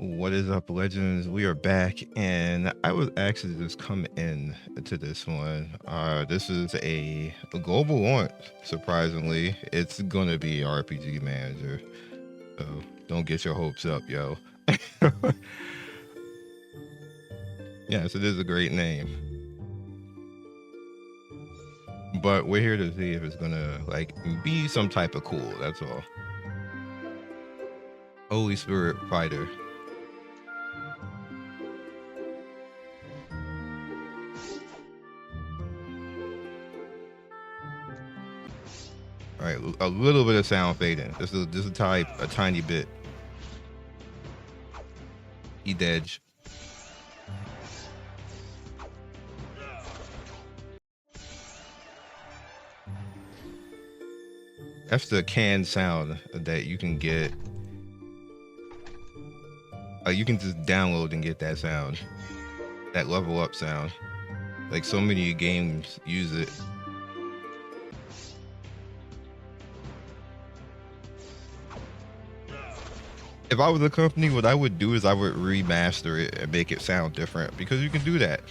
What is up, legends? We are back, and I was actually just come in to this one. This is a global launch. Surprisingly, it's gonna be RPG Manager, so don't get your hopes up, yo. Yes, it is a great name, but we're here to see if it's gonna like be some type of cool. That's all. Holy Spirit Fighter. All right, a little bit of sound fading. Just a type, a tiny bit. Edge. That's the canned sound that you can get. You can just download and get that sound, that level up sound. Like so many games use it. If I was a company, what I would do is I would remaster it and make it sound different, because you can do that.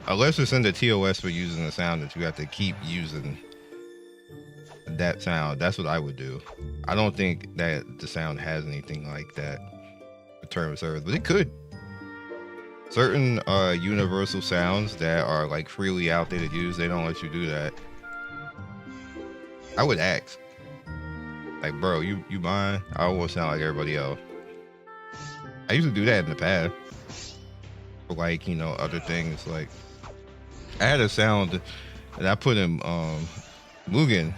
Unless it's in the TOS for using the sound that you have to keep using that sound. That's what I would do. I don't think that the sound has anything like that for term of service, but it could. Certain universal sounds that are like freely out there to use, they don't let you do that. I would ask, like, bro, you mind? I don't want to sound like everybody else. I used to do that in the past for like, you know, other things. Like I had a sound that I put in Mugen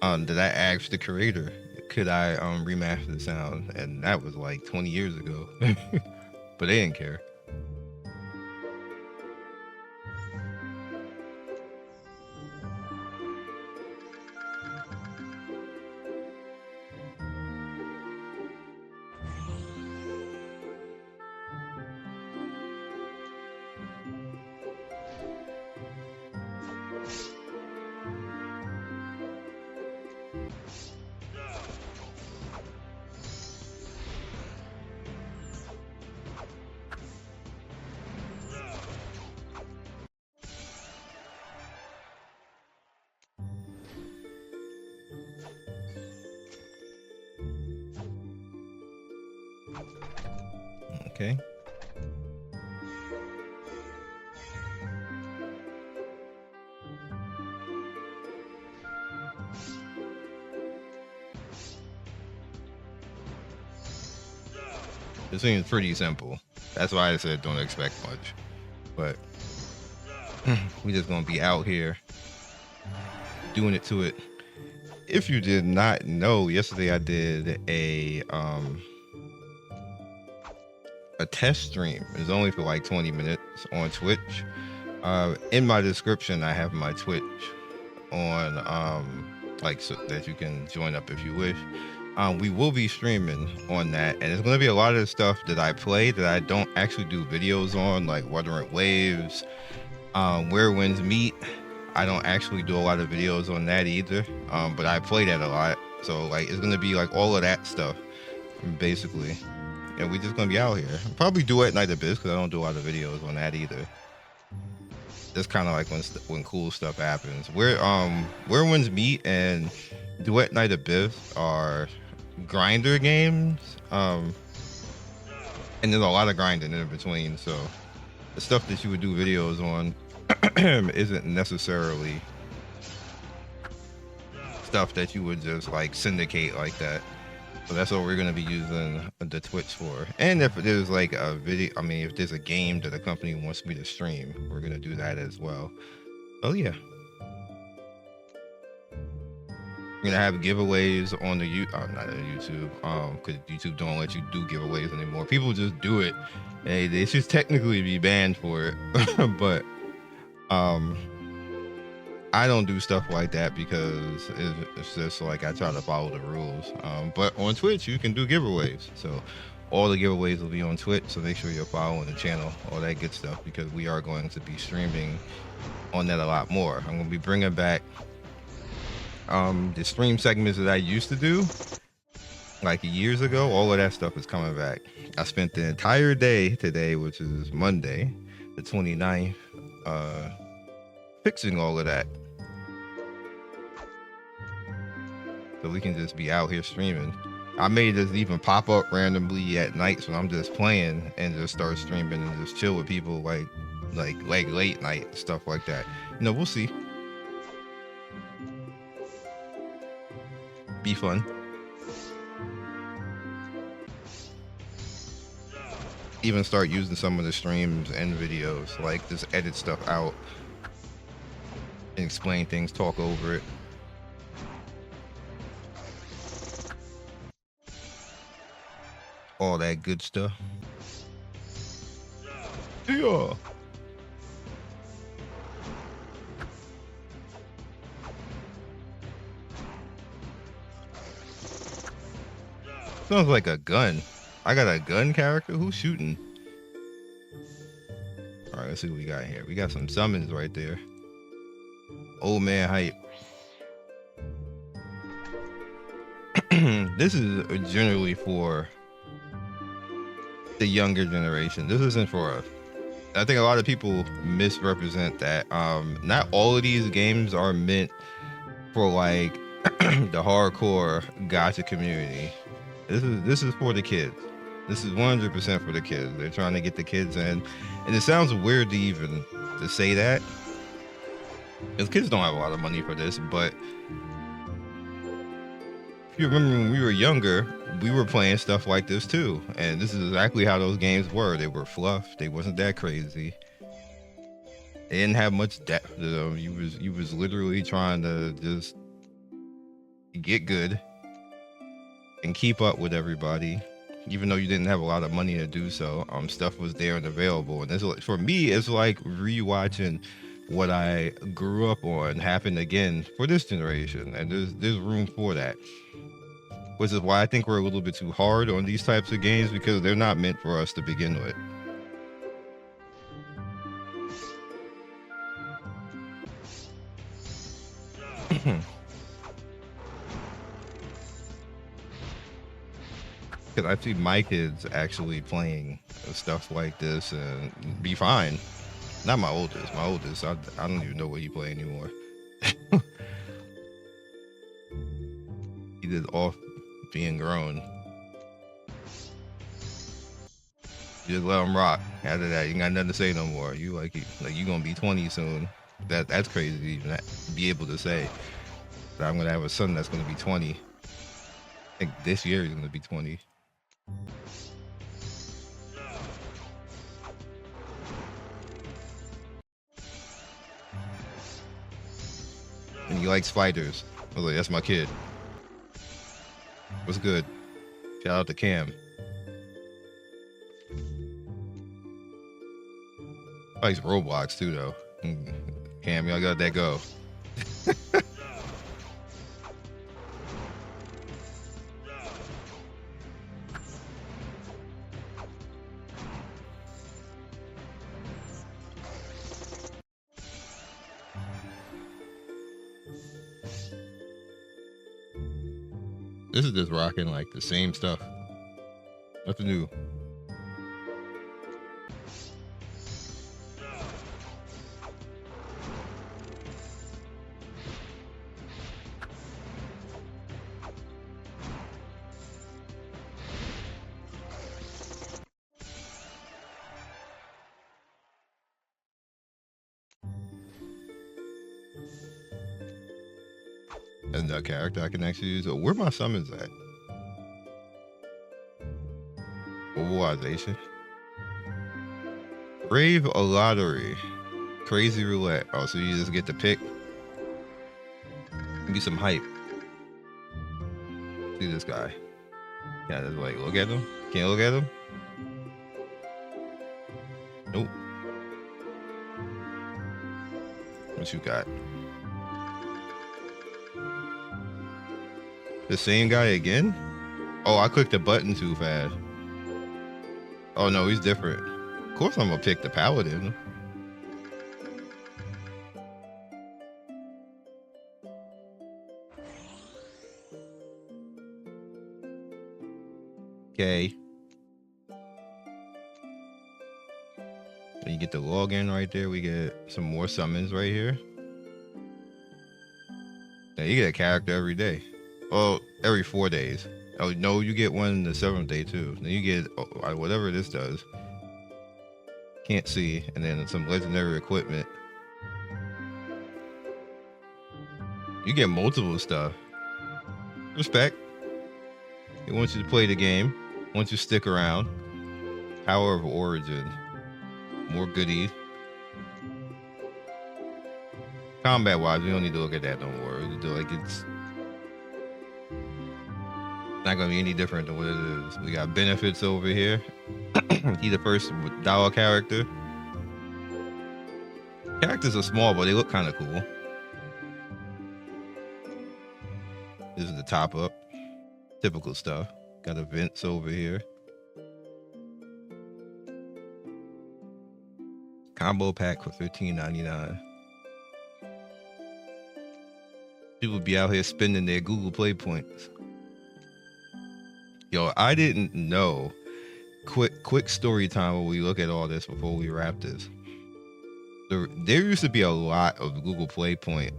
that I asked the creator, could I remaster the sound, and that was like 20 years ago. But they didn't care. Okay. It seems pretty simple. That's why I said don't expect much. But we just gonna be out here doing it to it. If you did not know, yesterday I did a test stream. It was only for like 20 minutes on Twitch. In my description, I have my Twitch on, like, so that you can join up if you wish. We will be streaming on that, and it's going to be a lot of the stuff that I play that I don't actually do videos on, like Wuthering Waves, Where Winds Meet. I don't actually do a lot of videos on that either, but I play that a lot. So like, it's going to be like all of that stuff, basically. And we're just going to be out here. Probably do at Night Abyss, because I don't do a lot of videos on that either. That's kind of like when cool stuff happens. Where Winds Meet and Duet Night Abyss are grinder games, and there's a lot of grinding in between. So the stuff that you would do videos on isn't necessarily stuff that you would just like syndicate like that. So that's what we're gonna be using the Twitch for. And if there's like a video, I mean, if there's a game that a company wants me to stream, we're gonna do that as well. Oh yeah. We're gonna have giveaways on the not on YouTube, because YouTube don't let you do giveaways anymore. People just do it. Hey, they should technically be banned for it. But I don't do stuff like that because it's just like I try to follow the rules. But on Twitch, you can do giveaways. So all the giveaways will be on Twitch. So make sure you're following the channel, all that good stuff, because we are going to be streaming on that a lot more. I'm going to be bringing back the stream segments that I used to do. like years ago, all of that stuff is coming back. I spent the entire day today, which is Monday, the 29th, uh, fixing all of that. So we can just be out here streaming. I made this even pop up randomly at nights when I'm just playing and just start streaming and just chill with people like late night stuff like that. You know, we'll see. Be fun. Even start using some of the streams and videos, like just edit stuff out and explain things, talk over it. All that good stuff. Yeah. Sounds like a gun. I got a gun character? Who's shooting? Alright, let's see what we got here. We got some summons right there. Old man hype. This is generally for the younger generation. This isn't for us. I think a lot of people misrepresent that. Not all of these games are meant for like the hardcore gacha community. This is for the kids. This is 100% for the kids. They're trying to get the kids in, and it sounds weird to even to say that, because kids don't have a lot of money for this. But if you remember when we were younger, we were playing stuff like this too, and this is exactly how those games were. They were fluff. They wasn't that crazy. They didn't have much depth to them. You was literally trying to just get good and keep up with everybody, even though you didn't have a lot of money to do so. Stuff was there and available, and this, for me, it's like rewatching what I grew up on happen again for this generation, and there's room for that. Which is why I think we're a little bit too hard on these types of games, because they're not meant for us to begin with. Because I see my kids actually playing stuff like this and be fine. Not my oldest. My oldest, I don't even know what he play anymore. He is off being grown. You just let him rock. After that, you ain't got nothing to say no more. You you gonna be 20 soon. That's crazy to even be able to say that I'm gonna have a son that's gonna be 20. I think this year he's gonna be 20. And he likes fighters. I was like, that's my kid. What's good? Shout out to Cam. I likes Roblox too, though. Cam, y'all got that go. This is just rocking like the same stuff. Nothing new. And the character I can actually use. Oh, where my summons at? Mobilization. Brave a lottery. Crazy roulette. Oh, so you just get to pick. Give me some hype. See this guy. Can I just like look at him? Can't look at him? Nope. What you got? The same guy again? Oh, I clicked the button too fast. Oh no, he's different. Of course I'm gonna pick the paladin. Okay. And you get the login right there. We get some more summons right here. Now you get a character every day. Well, every 4 days. Oh no, you get one the 7th day too. Then you get whatever this does. Can't see, and then some legendary equipment. You get multiple stuff. Respect. He wants you to play the game. Wants you to stick around. Power of Origin. More goodies. Combat wise, we don't need to look at that no more. Like it's not gonna be any different than what it is. We got benefits over here. He the first dollar character. Characters are small, but they look kind of cool. This is the top up. Typical stuff. Got events over here. Combo pack for $15.99. People be out here spending their Google Play points. Yo, I didn't know. Quick story time when we look at all this before we wrap this. There used to be a lot of Google Play points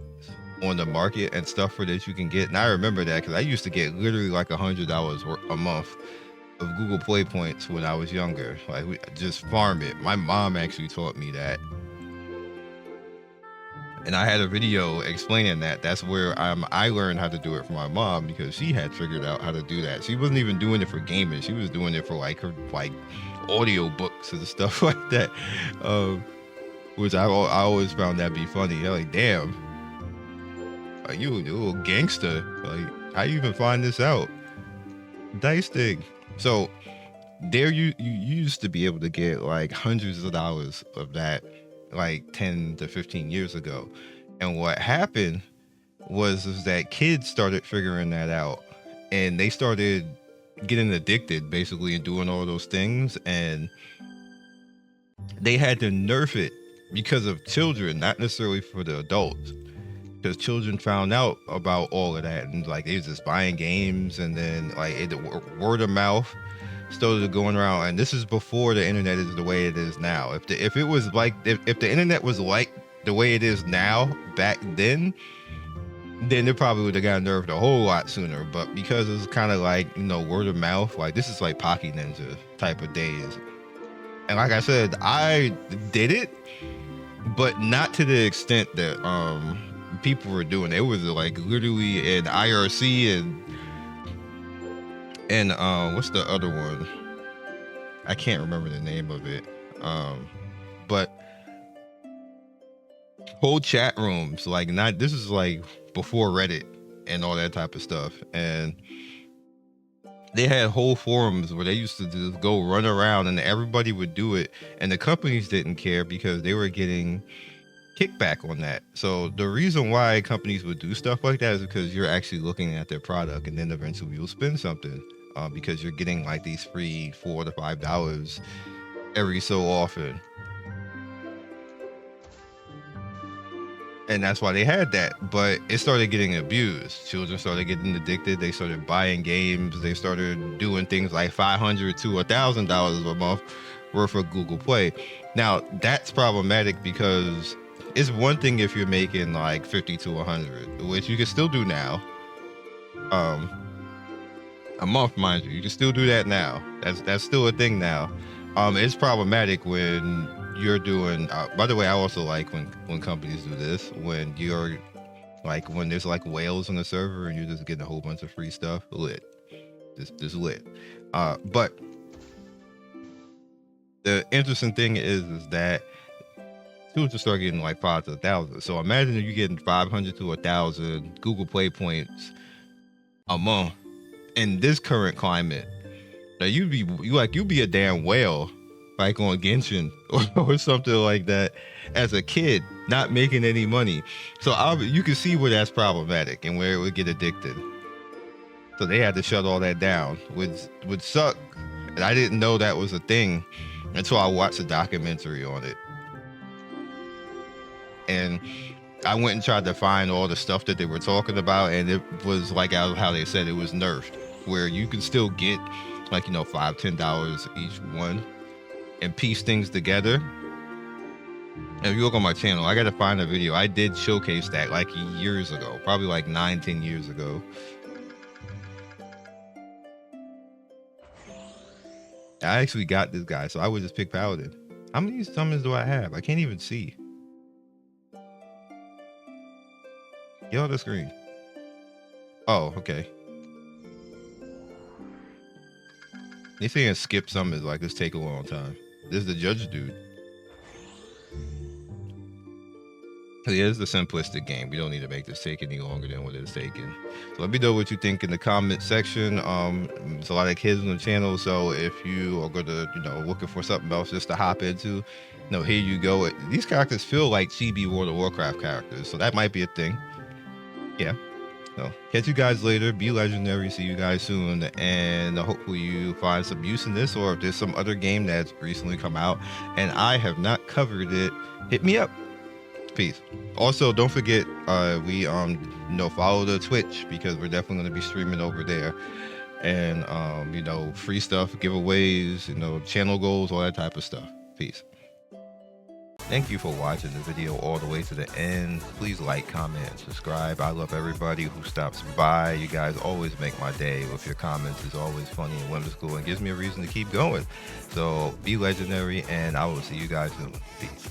on the market and stuff for that you can get. And I remember that because I used to get literally like $100 a month of Google Play points when I was younger. Like we just farm it. My mom actually taught me that. And I had a video explaining that. That's where I learned how to do it from my mom because she had figured out how to do that. She wasn't even doing it for gaming. She was doing it for like her audio books and stuff like that. Which I always found that be funny. I'm like, damn, like you a little gangster. Like, how you even find this out? Dice thing. So there you used to be able to get like hundreds of dollars of that like 10 to 15 years ago. And what happened was that kids started figuring that out and they started getting addicted basically and doing all those things, and they had to nerf it because of children, not necessarily for the adults, because children found out about all of that and like they was just buying games, and then like word of mouth started going around. And this is before the internet is the way it is now. If it was like if the internet was like the way it is now back then it probably would have got nerfed a whole lot sooner. But because it's kind of like, you know, word of mouth, like this is like Pocky Ninja type of days. And like I said, I did it, but not to the extent that people were doing. It was like literally an IRC and what's the other one? I can't remember the name of it. But whole chat rooms, like this is like before Reddit and all that type of stuff. And they had whole forums where they used to just go run around and everybody would do it. And the companies didn't care because they were getting kickback on that. So the reason why companies would do stuff like that is because you're actually looking at their product, and then eventually you'll spend something because you're getting like these free $4 to $5 every so often. And that's why they had that. But it started getting abused. Children started getting addicted. They started buying games. They started doing things like $500 to $1,000 a month worth of Google Play. Now that's problematic because it's one thing if you're making like 50 to 100, which you can still do now. A month, mind you can still do that now. That's still a thing now. It's problematic when you're doing. By the way, I also like when companies do this. When you're like when there's like whales on the server and you're just getting a whole bunch of free stuff. Lit, just lit. But the interesting thing is that people just start getting like 5 to 1,000. So imagine if you're getting 500 to 1,000 Google Play points a month in this current climate. Now you'd be a damn whale like on Genshin or something like that as a kid, not making any money. So you can see where that's problematic and where it would get addicted. So they had to shut all that down, which would suck. And I didn't know that was a thing until I watched a documentary on it. And I went and tried to find all the stuff that they were talking about, and it was like how they said it was nerfed, where you can still get like, you know, $5, $10 each one, and piece things together. And if you look on my channel, I gotta find a video. I did showcase that like years ago, probably like 9, 10 years ago. I actually got this guy, so I would just pick Paladin. How many summons do I have? I can't even see. Get on the screen. Oh, okay. They saying skip summons like this take a long time. This is the judge dude. It is the simplistic game. We don't need to make this take any longer than what it's taking. So let me know what you think in the comment section. There's a lot of kids on the channel, so if you are gonna, you know, looking for something else just to hop into, you know, here you go. These characters feel like Chibi World of Warcraft characters, so that might be a thing. Yeah. So catch you guys later. Be legendary. See you guys soon, and hopefully you find some use in this, or if there's some other game that's recently come out and I have not covered it, hit me up. Peace. Also, don't forget, we you know, follow the Twitch, because we're definitely going to be streaming over there, and you know, free stuff, giveaways, you know, channel goals, all that type of stuff. Peace. Thank you for watching the video all the way to the end. Please like, comment, and subscribe. I love everybody who stops by. You guys always make my day with your comments. It's always funny and whimsical and gives me a reason to keep going. So be legendary, and I will see you guys soon. Peace.